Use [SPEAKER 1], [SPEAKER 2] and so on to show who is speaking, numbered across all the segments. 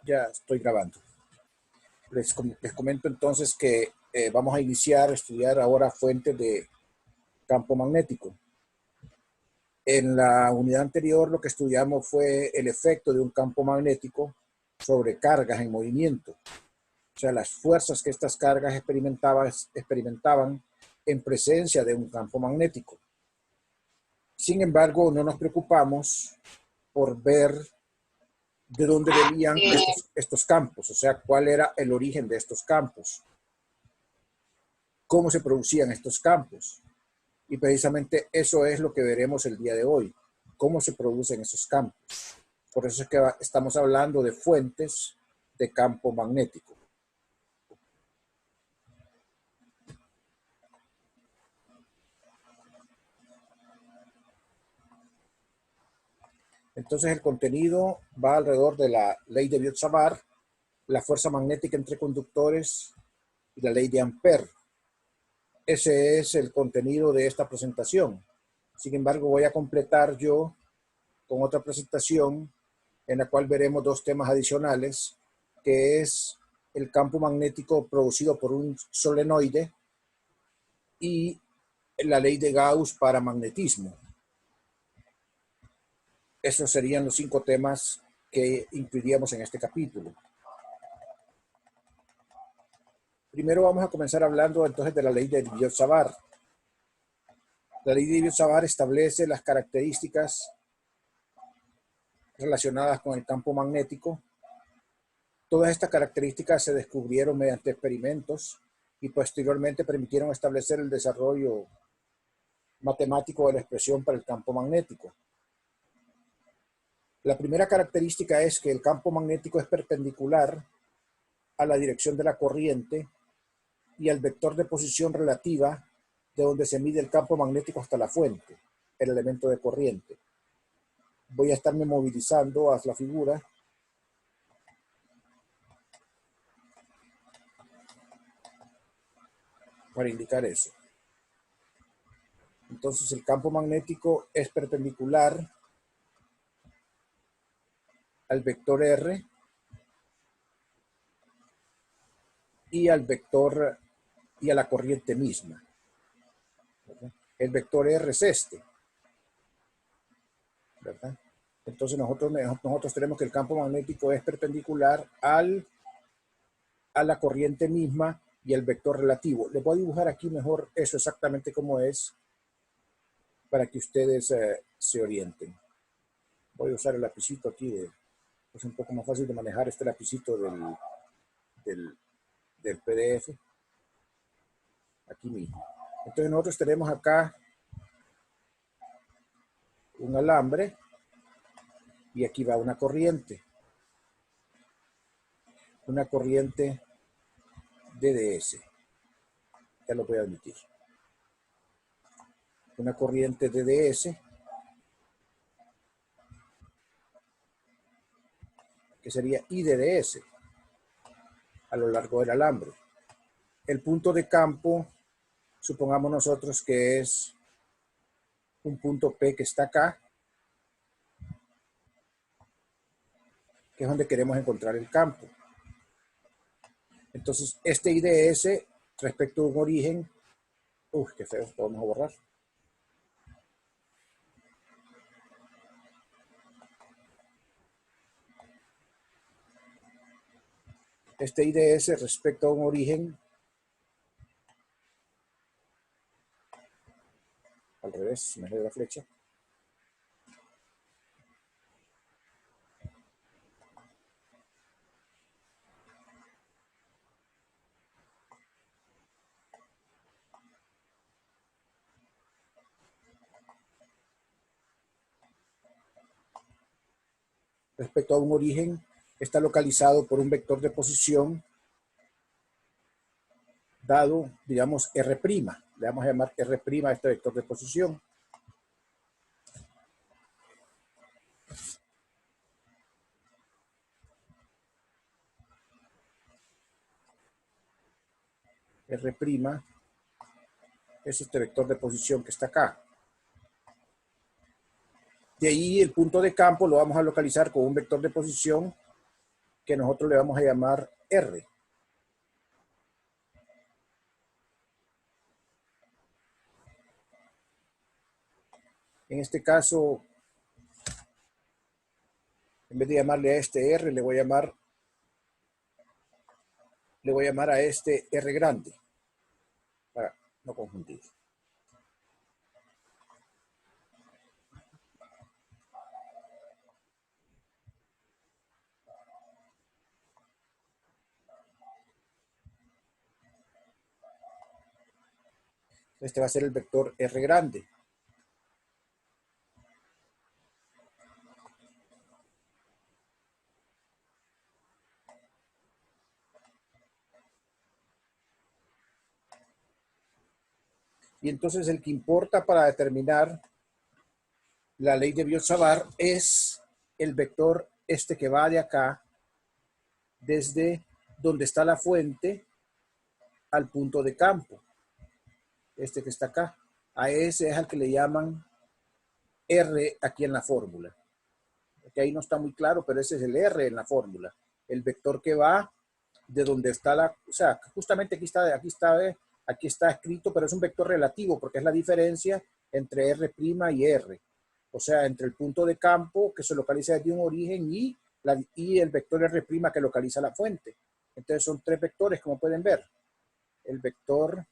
[SPEAKER 1] Ya estoy grabando. Les comento entonces que vamos a iniciar a estudiar ahora fuentes de campo magnético. En la unidad anterior lo que estudiamos fue el efecto de un campo magnético sobre cargas en movimiento. O sea, las fuerzas que estas cargas experimentaban en presencia de un campo magnético. Sin embargo, no nos preocupamos por ver de dónde venían estos campos, o sea, cuál era el origen de estos campos, cómo se producían estos campos. Y precisamente eso es lo que veremos el día de hoy, cómo se producen esos campos. Por eso es que estamos hablando de fuentes de campo magnético. Entonces el contenido va alrededor de la ley de Biot-Savart, la fuerza magnética entre conductores y la ley de Ampère. Ese es el contenido de esta presentación. Sin embargo, voy a completar yo con otra presentación en la cual veremos dos temas adicionales, que es el campo magnético producido por un solenoide y la ley de Gauss para magnetismo. Esos serían los 5 temas que incluiríamos en este capítulo. Primero vamos a comenzar hablando entonces de la ley de Biot-Savart. La ley de Biot-Savart establece las características relacionadas con el campo magnético. Todas estas características se descubrieron mediante experimentos y posteriormente permitieron establecer el desarrollo matemático de la expresión para el campo magnético. La primera característica es que el campo magnético es perpendicular a la dirección de la corriente y al vector de posición relativa de donde se mide el campo magnético hasta la fuente, el elemento de corriente. Voy a estarme movilizando hacia la figura para indicar eso. Entonces el campo magnético es perpendicular al vector R y al vector y a la corriente misma. El vector R es este, ¿verdad? Entonces nosotros tenemos que el campo magnético es perpendicular a la corriente misma y el vector relativo. Les voy a dibujar aquí mejor eso exactamente como es para que ustedes se orienten. Voy a usar el lapicito aquí, es un poco más fácil de manejar este lapicito del PDF. Aquí mismo. Entonces nosotros tenemos acá un alambre y aquí va una corriente DDS. Ya lo voy a admitir. Una corriente DDS que sería IDDS a lo largo del alambre. El punto de campo, supongamos nosotros que es un punto P que está acá, que es donde queremos encontrar el campo. Entonces, este IDS respecto a un origen, qué feo, lo vamos a borrar. Este IDS respecto a un origen, al revés, me da la flecha. Respecto a un origen, está localizado por un vector de posición dado, digamos, R'. Le vamos a llamar R' a este vector de posición. R' es este vector de posición que está acá. De ahí el punto de campo lo vamos a localizar con un vector de posición que nosotros le vamos a llamar R. En este caso, en vez de llamarle a este R, le voy a llamar a este R grande, para no confundir. Este va a ser el vector R grande. Y entonces el que importa para determinar la ley de Biot-Savart es el vector este que va de acá, desde donde está la fuente al punto de campo. Este que está acá. A ese es al que le llaman R aquí en la fórmula. Que ahí no está muy claro, pero ese es el R en la fórmula. El vector que va de donde está la, o sea, justamente aquí está escrito, pero es un vector relativo porque es la diferencia entre R' y R. O sea, entre el punto de campo que se localiza desde un origen y el vector R' que localiza la fuente. Entonces son tres vectores, como pueden ver. El vector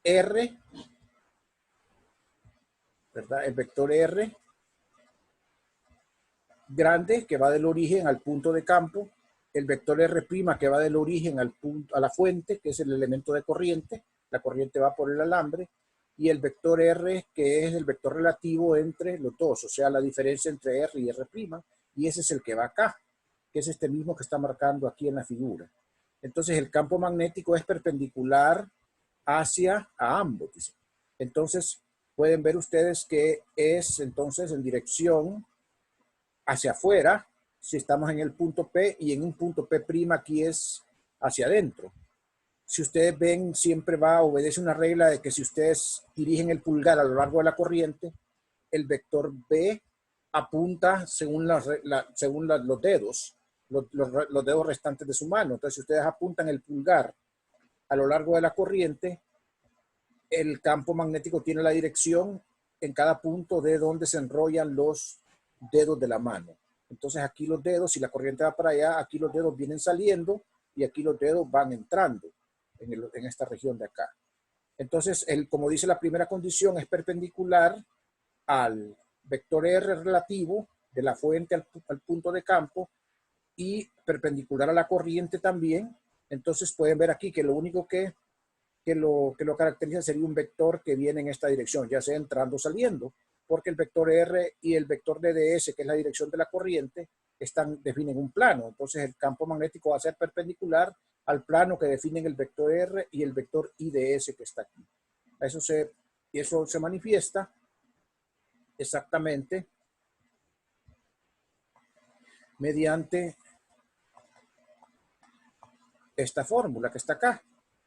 [SPEAKER 1] R, ¿verdad? El vector R grande que va del origen al punto de campo, el vector R' que va del origen al punto, a la fuente, que es el elemento de corriente, la corriente va por el alambre, y el vector R que es el vector relativo entre los dos, o sea, la diferencia entre R y R', y ese es el que va acá, que es este mismo que está marcando aquí en la figura. Entonces el campo magnético es perpendicular hacia a ambos, dice. Entonces pueden ver ustedes que es entonces en dirección hacia afuera, si estamos en el punto P, y en un punto P' aquí es hacia adentro. Si ustedes ven, siempre obedece una regla de que si ustedes dirigen el pulgar a lo largo de la corriente, el vector B apunta según los dedos, los dedos restantes de su mano. Entonces, si ustedes apuntan el pulgar a lo largo de la corriente, el campo magnético tiene la dirección en cada punto de donde se enrollan los dedos de la mano. Entonces aquí los dedos, si la corriente va para allá, aquí los dedos vienen saliendo y aquí los dedos van entrando en esta región de acá. Entonces, como dice la primera condición, es perpendicular al vector R relativo de la fuente al punto de campo y perpendicular a la corriente también. Entonces pueden ver aquí que lo único que lo caracteriza sería un vector que viene en esta dirección, ya sea entrando o saliendo, porque el vector R y el vector DDS, que es la dirección de la corriente, definen un plano. Entonces el campo magnético va a ser perpendicular al plano que definen el vector R y el vector IDS que está aquí. Eso se manifiesta exactamente mediante esta fórmula que está acá.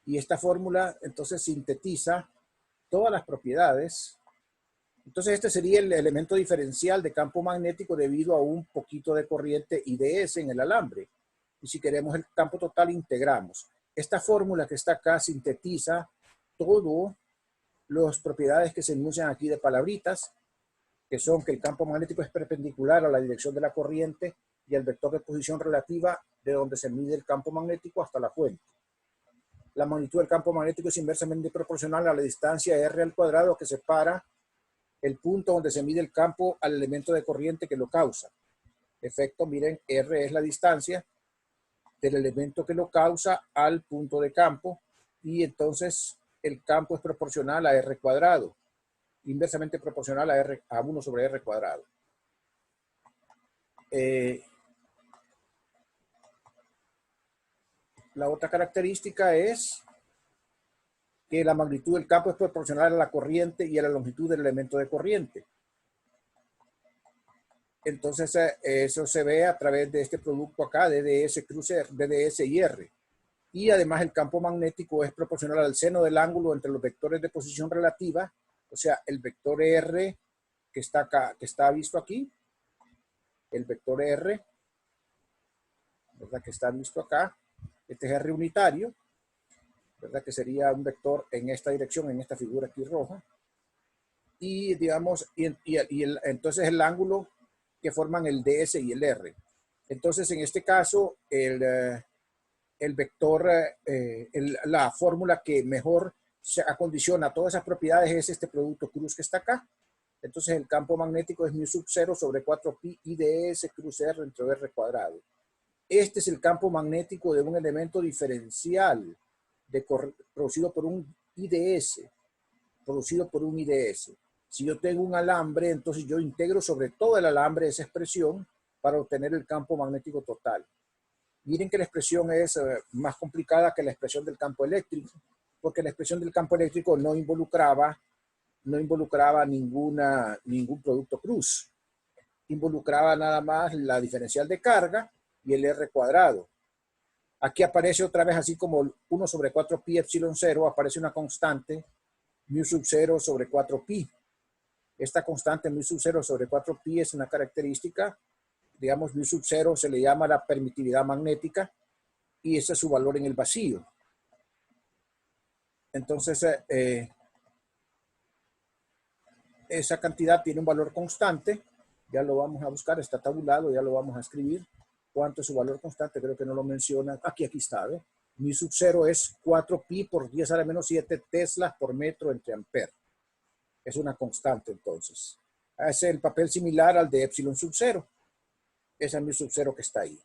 [SPEAKER 1] Y esta fórmula entonces sintetiza todas las propiedades. Entonces este sería el elemento diferencial de campo magnético debido a un poquito de corriente IDS en el alambre. Y si queremos el campo total, integramos. Esta fórmula que está acá sintetiza todas las propiedades que se enuncian aquí de palabritas, que son que el campo magnético es perpendicular a la dirección de la corriente y el vector de posición relativa de donde se mide el campo magnético hasta la fuente. La magnitud del campo magnético es inversamente proporcional a la distancia R al cuadrado que separa el punto donde se mide el campo al elemento de corriente que lo causa. Efecto, miren, R es la distancia del elemento que lo causa al punto de campo y entonces el campo es proporcional a R cuadrado, inversamente proporcional a 1 sobre R cuadrado. La otra característica es que la magnitud del campo es proporcional a la corriente y a la longitud del elemento de corriente. Entonces, eso se ve a través de este producto acá, DDS cruce, DDS y R. Y además el campo magnético es proporcional al seno del ángulo entre los vectores de posición relativa, o sea, el vector R que está acá, que está visto aquí, el vector R, ¿verdad? Que está visto acá, este es R unitario, ¿verdad? Que sería un vector en esta dirección, en esta figura aquí roja. Y digamos, entonces el ángulo que forman el DS y el R. Entonces, en este caso, el vector, la fórmula que mejor se acondiciona todas esas propiedades es este producto cruz que está acá. Entonces, el campo magnético es mu sub 0 sobre 4pi IDS cruz R entre R cuadrado. Este es el campo magnético de un elemento diferencial producido por un IDS. Producido por un IDS. Si yo tengo un alambre, entonces yo integro sobre todo el alambre esa expresión para obtener el campo magnético total. Miren que la expresión es más complicada que la expresión del campo eléctrico, porque la expresión del campo eléctrico no involucraba ningún producto cruz. Involucraba nada más la diferencial de carga y el R cuadrado. Aquí aparece otra vez, así como 1 sobre 4pi epsilon 0, aparece una constante mu sub 0 sobre 4pi. Esta constante mu sub 0 sobre 4pi es una característica, digamos, mu sub 0 se le llama la permitividad magnética y ese es su valor en el vacío. Entonces, esa cantidad tiene un valor constante, ya lo vamos a buscar, está tabulado, ya lo vamos a escribir. ¿Cuánto es su valor constante? Creo que no lo menciona. Aquí está, ¿ve? Mi sub 0 es 4pi por 10 a la menos 7 teslas por metro entre amper. Es una constante, entonces. Es el papel similar al de epsilon sub 0. Ese es mi sub 0 que está ahí.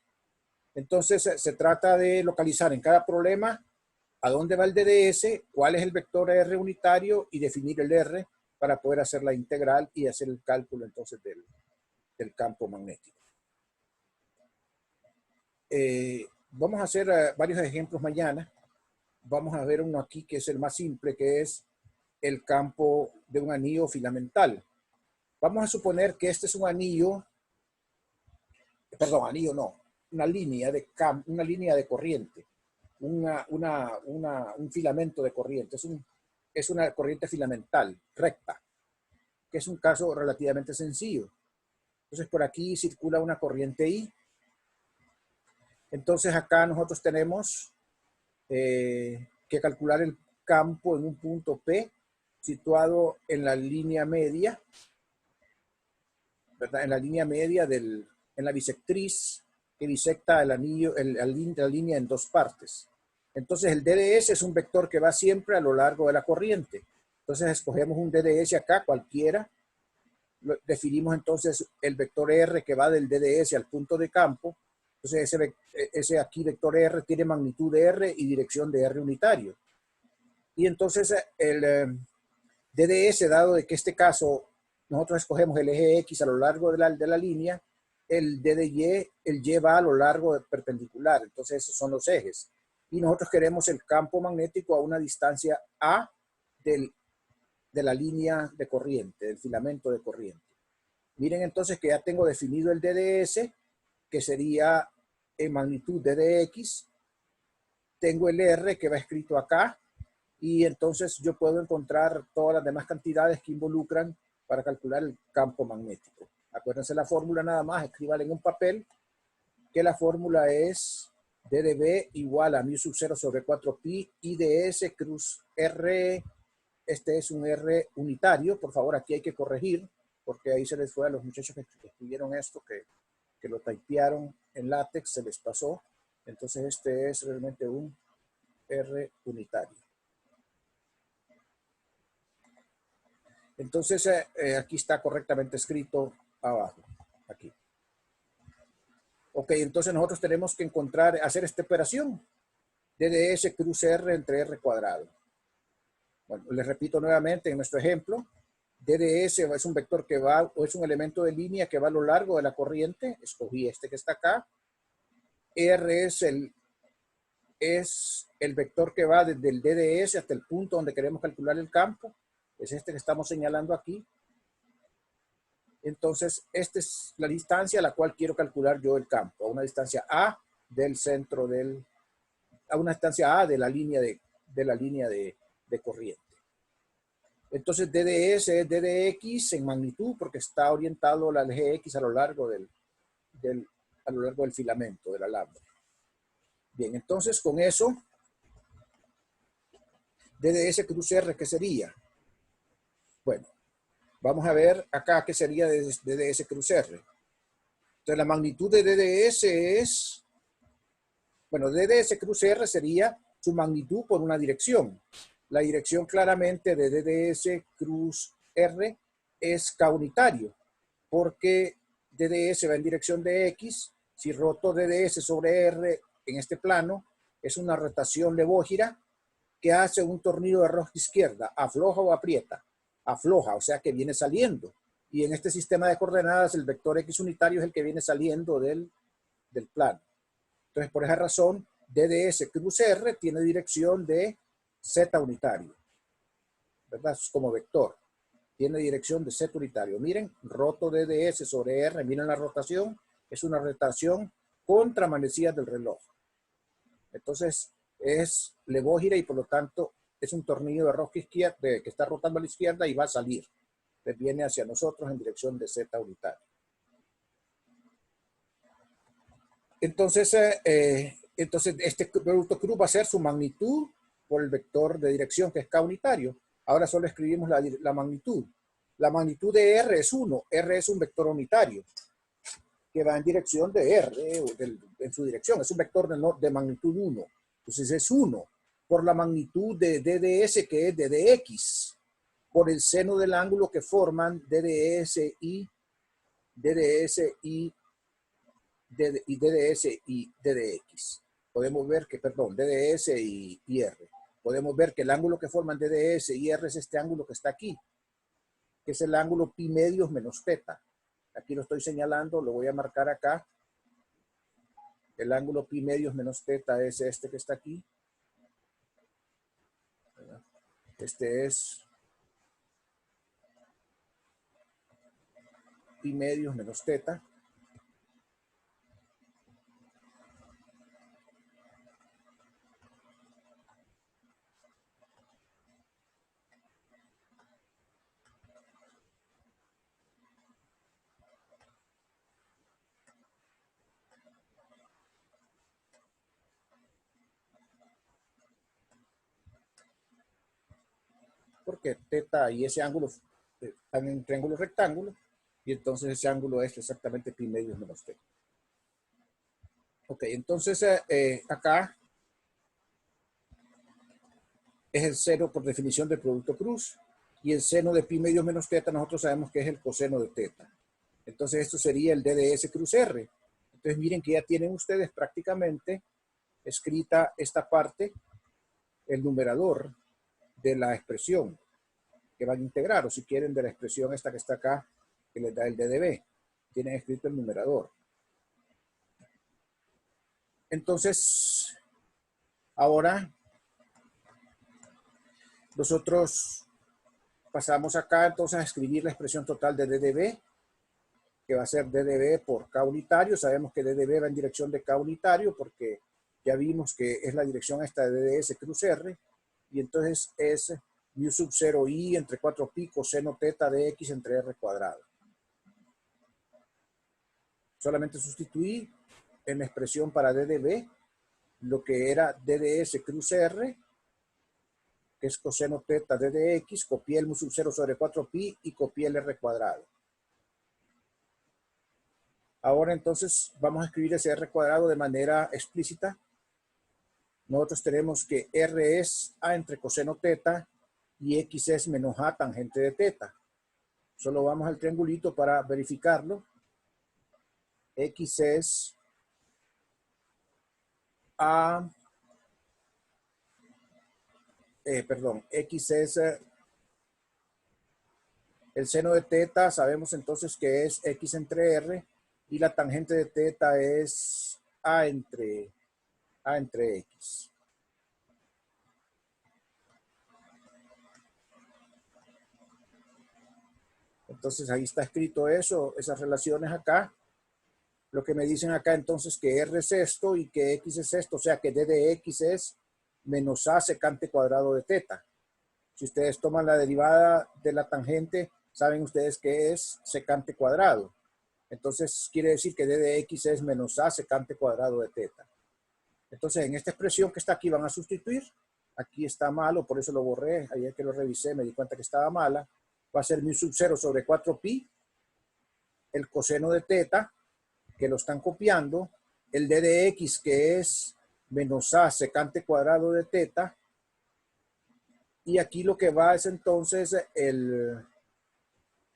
[SPEAKER 1] Entonces, se trata de localizar en cada problema a dónde va el DDS, cuál es el vector R unitario y definir el R para poder hacer la integral y hacer el cálculo entonces del campo magnético. Vamos a hacer varios ejemplos mañana. Vamos a ver uno aquí que es el más simple, que es el campo de un anillo filamental. Vamos a suponer que este es un anillo, perdón, anillo no, una línea de corriente, un filamento de corriente, es una corriente filamental recta, que es un caso relativamente sencillo. Entonces por aquí circula una corriente I. Entonces acá nosotros tenemos que calcular el campo en un punto P situado en la línea media, ¿verdad? En la línea media en la bisectriz que bisecta el anillo, la línea en dos partes. Entonces el DDS es un vector que va siempre a lo largo de la corriente. Entonces escogemos un DDS acá, cualquiera. Definimos entonces el vector R que va del DDS al punto de campo. Entonces ese aquí vector R tiene magnitud de R y dirección de R unitario. Y entonces el DDS, dado de que este caso nosotros escogemos el eje X a lo largo de la línea, el DDY, el Y va a lo largo perpendicular. Entonces esos son los ejes. Y nosotros queremos el campo magnético a una distancia A de la línea de corriente, del filamento de corriente. Miren entonces que ya tengo definido el DDS, que sería en magnitud DDX. Tengo el R que va escrito acá. Y entonces yo puedo encontrar todas las demás cantidades que involucran para calcular el campo magnético. Acuérdense la fórmula nada más, escríbanla en un papel, que la fórmula es DDB igual a mu sub 0 sobre 4pi IDS cruz R. Este es un R unitario. Por favor, aquí hay que corregir, porque ahí se les fue a los muchachos que escribieron esto, que lo typearon en látex, se les pasó. Entonces este es realmente un R unitario. Entonces, aquí está correctamente escrito abajo, aquí. Ok, entonces nosotros tenemos que hacer esta operación. DDS cruz R entre R cuadrado. Bueno, les repito nuevamente en nuestro ejemplo. DDS es un vector que va, o es un elemento de línea que va a lo largo de la corriente. Escogí este que está acá. R es el vector que va desde el DDS hasta el punto donde queremos calcular el campo. Es este que estamos señalando aquí. Entonces, esta es la distancia a la cual quiero calcular yo el campo, a una distancia A del centro a una distancia A de la línea de corriente. Entonces, DDS es DDX en magnitud porque está orientado al eje X a lo largo del filamento, de la lámina. Bien, entonces con eso, DDS cruz R, ¿qué sería? Bueno, vamos a ver acá qué sería DDS cruz R. Entonces la magnitud de DDS es, bueno, DDS cruz R sería su magnitud por una dirección. La dirección claramente de DDS cruz R es K unitario, porque DDS va en dirección de X. Si roto DDS sobre R en este plano, es una rotación levógira que hace un tornillo de rosca izquierda, afloja o aprieta, afloja, o sea que viene saliendo. Y en este sistema de coordenadas, el vector X unitario es el que viene saliendo del plano. Entonces, por esa razón, DDS cruz R tiene dirección de Z unitario, ¿verdad? Es como vector. Tiene dirección de Z unitario. Miren, roto DDS sobre R, miren la rotación, es una rotación contra manecillas del reloj. Entonces, es levógira y por lo tanto es un tornillo de rosca izquierda que está rotando a la izquierda y va a salir. Entonces, viene hacia nosotros en dirección de Z unitario. Entonces, este producto cruz va a ser su magnitud por el vector de dirección que es K unitario. Ahora solo escribimos la magnitud. La magnitud de R es 1. R es un vector unitario que va en dirección de R, en su dirección. Es un vector de magnitud 1. Entonces es 1 por la magnitud de DDS, que es DDX, por el seno del ángulo que forman DDS y DDX. Podemos ver que, perdón, DDS y R. Podemos ver que el ángulo que forman DDS y R es este ángulo que está aquí, que es el ángulo pi medios menos teta. Aquí lo estoy señalando, lo voy a marcar acá. El ángulo pi medios menos teta es este que está aquí. Este es pi medios menos teta. Porque teta y ese ángulo están en triángulo rectángulo, y entonces ese ángulo es exactamente pi medios menos teta. Ok, entonces acá es el seno por definición del producto cruz, y el seno de pi medios menos teta nosotros sabemos que es el coseno de teta. Entonces esto sería el DDS cruz R. Entonces miren que ya tienen ustedes prácticamente escrita esta parte, el numerador de la expresión que van a integrar, o si quieren de la expresión esta que está acá, que les da el DDB. Tienen escrito el numerador. Entonces, ahora nosotros pasamos acá entonces a escribir la expresión total de DDB, que va a ser DDB por K unitario. Sabemos que DDB va en dirección de K unitario porque ya vimos que es la dirección esta de DDS cruz R, y entonces es mu sub 0 i entre 4 pi coseno teta de x entre r cuadrado. Solamente sustituí en la expresión para DDB lo que era DDS cruz R, que es coseno teta de dx, copié el mu sub 0 sobre 4 pi y copié el r cuadrado. Ahora entonces vamos a escribir ese r cuadrado de manera explícita. Nosotros tenemos que r es a entre coseno teta y x es menos a tangente de teta. Solo vamos al triangulito para verificarlo. X es a, X es el seno de teta, sabemos entonces que es x entre r, y la tangente de teta es a entre x. Entonces Entonces ahí está escrito eso, esas relaciones acá. Lo que me dicen acá entonces que R es esto y que X es esto, o sea que D de X es menos A secante cuadrado de teta. Si ustedes toman la derivada de la tangente, saben ustedes que es secante cuadrado. Entonces quiere decir que D de X es menos A secante cuadrado de teta. Entonces en esta expresión que está aquí van a sustituir. Aquí está malo, por eso lo borré. Ayer que lo revisé me di cuenta que estaba mala. Va a ser mu sub 0 sobre 4pi, el coseno de teta, que lo están copiando, el D de X, que es menos A secante cuadrado de teta, y aquí lo que va es entonces el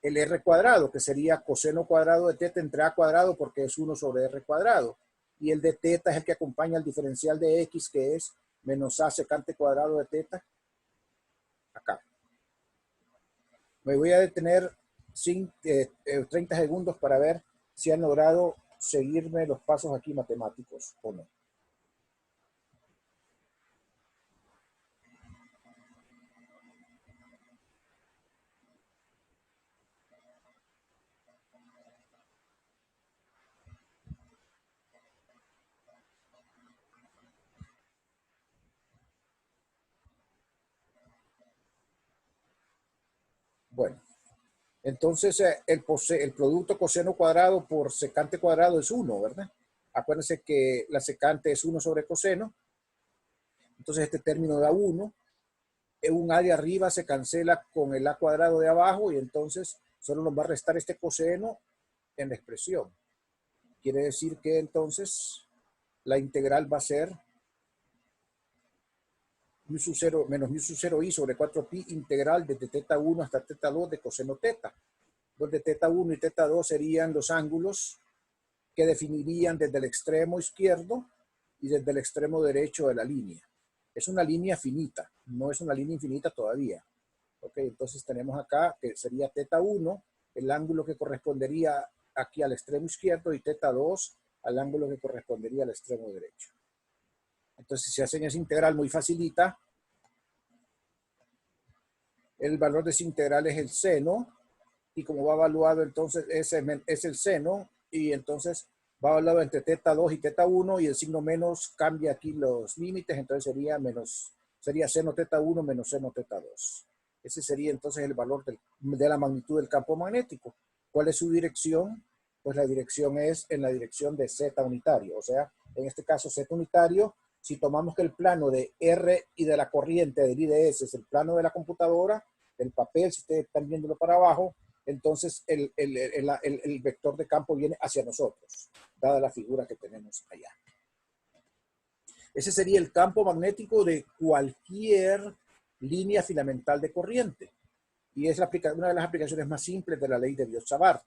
[SPEAKER 1] R cuadrado, que sería coseno cuadrado de teta entre A cuadrado, porque es 1 sobre R cuadrado, y el de teta es el que acompaña al diferencial de X, que es menos A secante cuadrado de teta, acá. Me voy a detener 30 segundos para ver si han logrado seguirme los pasos aquí matemáticos o no. Bueno, entonces el producto coseno cuadrado por secante cuadrado es 1, ¿verdad? Acuérdense que la secante es 1 sobre coseno. Entonces este término da 1. Un A de arriba se cancela con el A cuadrado de abajo y entonces solo nos va a restar este coseno en la expresión. Quiere decir que entonces la integral va a ser mu sub 0 menos mu sub 0i sobre 4pi integral desde teta 1 hasta teta 2 de coseno teta, donde teta 1 y teta 2 serían los ángulos que definirían desde el extremo izquierdo y desde el extremo derecho de la línea. Es una línea finita, no es una línea infinita todavía. Ok, entonces tenemos acá que sería teta 1, el ángulo que correspondería aquí al extremo izquierdo, y teta 2 al ángulo que correspondería al extremo derecho. Entonces, si hacen esa integral muy facilita, el valor de esa integral es el seno, y como va evaluado entonces es el seno, y entonces va evaluado entre teta 2 y teta 1, y el signo menos cambia aquí los límites, entonces sería seno teta 1 menos seno teta 2. Ese sería entonces el valor de la magnitud del campo magnético. ¿Cuál es su dirección? Pues la dirección es en la dirección de Z unitario, o sea, en este caso Z unitario. Si tomamos que el plano de R y de la corriente del IDS es el plano de la computadora, del papel, si ustedes están viéndolo para abajo, entonces el vector de campo viene hacia nosotros, dada la figura que tenemos allá. Ese sería el campo magnético de cualquier línea filamental de corriente. Y es una de las aplicaciones más simples de la ley de Biot-Savart,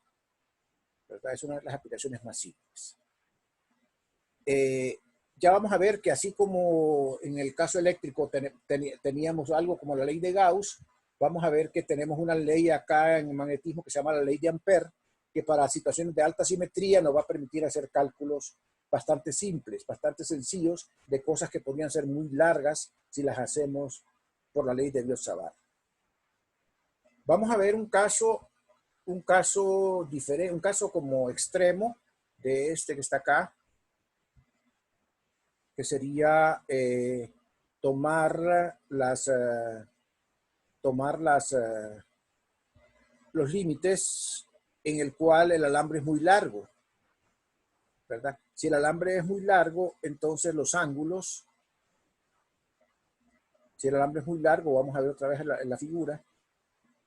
[SPEAKER 1] ¿verdad? Es una de las aplicaciones más simples. Ya vamos a ver que así como en el caso eléctrico teníamos algo como la ley de Gauss, vamos a ver que tenemos una ley acá en el magnetismo que se llama la ley de Ampère, que para situaciones de alta simetría nos va a permitir hacer cálculos bastante simples, bastante sencillos, de cosas que podrían ser muy largas si las hacemos por la ley de Biot-Savart. Vamos a ver un caso diferente, un caso como extremo de este que está acá, que sería tomar los límites en el cual el alambre es muy largo, ¿verdad? Si el alambre es muy largo, entonces los ángulos, si el alambre es muy largo, vamos a ver otra vez en la figura,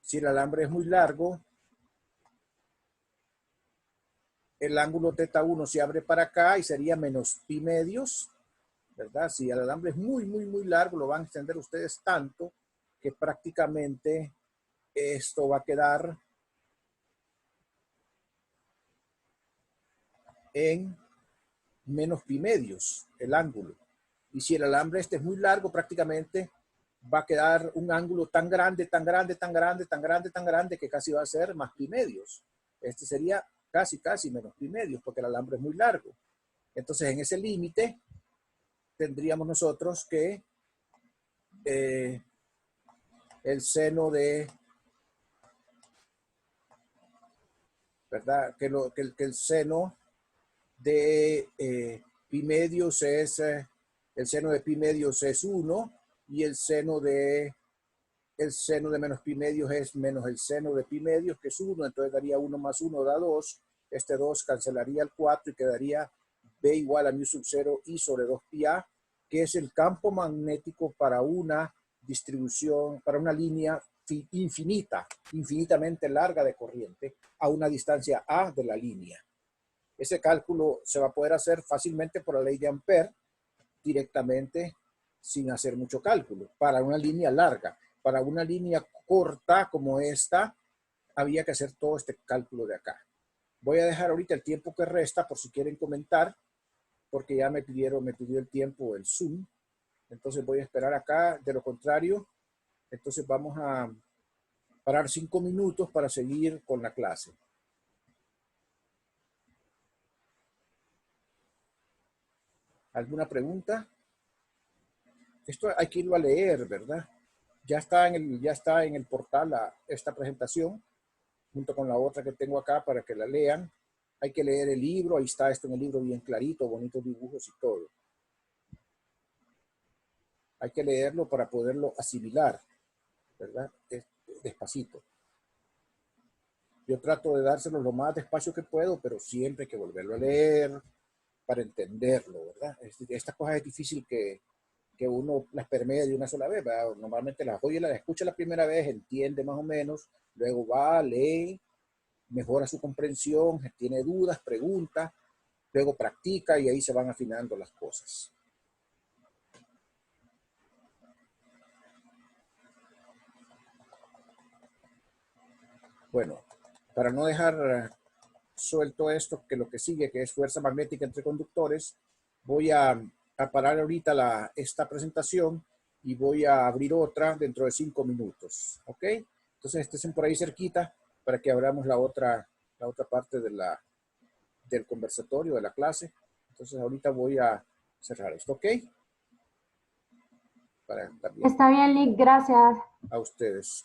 [SPEAKER 1] si el alambre es muy largo, el ángulo teta 1 se abre para acá y sería menos pi medios, ¿verdad? Si el alambre es muy, muy, muy largo, lo van a extender ustedes tanto que prácticamente esto va a quedar en menos pi medios, el ángulo. Y si el alambre este es muy largo, prácticamente va a quedar un ángulo tan grande, tan grande, tan grande, tan grande, tan grande, que casi va a ser más pi medios. Este sería casi, casi menos pi medios, porque el alambre es muy largo. Entonces, en ese límite, tendríamos nosotros que el seno de ¿verdad? Que el seno de pi medios es, el seno de pi medios es 1 y el seno de menos pi medios es menos el seno de pi medios, que es 1, entonces daría 1 más 1 da 2, este 2 cancelaría el 4 y quedaría B igual a mu sub 0 I sobre 2 pi A, que es el campo magnético para una distribución, para una línea infinitamente larga de corriente a una distancia A de la línea. Ese cálculo se va a poder hacer fácilmente por la ley de Ampère, directamente sin hacer mucho cálculo, para una línea larga. Para una línea corta como esta, había que hacer todo este cálculo de acá. Voy a dejar ahorita el tiempo que resta por si quieren comentar, porque ya me pidió el tiempo el Zoom. Entonces voy a esperar acá. De lo contrario, entonces vamos a parar 5 minutos para seguir con la clase. ¿Alguna pregunta? Esto hay que irlo a leer, ¿verdad? Ya está en el portal esta presentación, junto con la otra que tengo acá para que la lean. Hay que leer el libro, ahí está esto en el libro bien clarito, bonitos dibujos y todo. Hay que leerlo para poderlo asimilar, ¿verdad? Despacito. Yo trato de dárselo lo más despacio que puedo, pero siempre hay que volverlo a leer para entenderlo, ¿verdad? Estas cosas es difícil que uno las permee de una sola vez, ¿verdad? Normalmente las oye, las escucha la primera vez, entiende más o menos, luego va, lee, mejora su comprensión, tiene dudas, pregunta, luego practica y ahí se van afinando las cosas. Bueno, para no dejar suelto esto, que lo que sigue, que es fuerza magnética entre conductores, voy a parar ahorita esta presentación y voy a abrir otra dentro de 5 minutos, ¿ok? Entonces estén por ahí cerquita para que abramos la otra parte del conversatorio, de la clase. Entonces ahorita voy a cerrar esto, ¿ok? Para también.
[SPEAKER 2] Está bien, Lick, gracias.
[SPEAKER 1] A ustedes.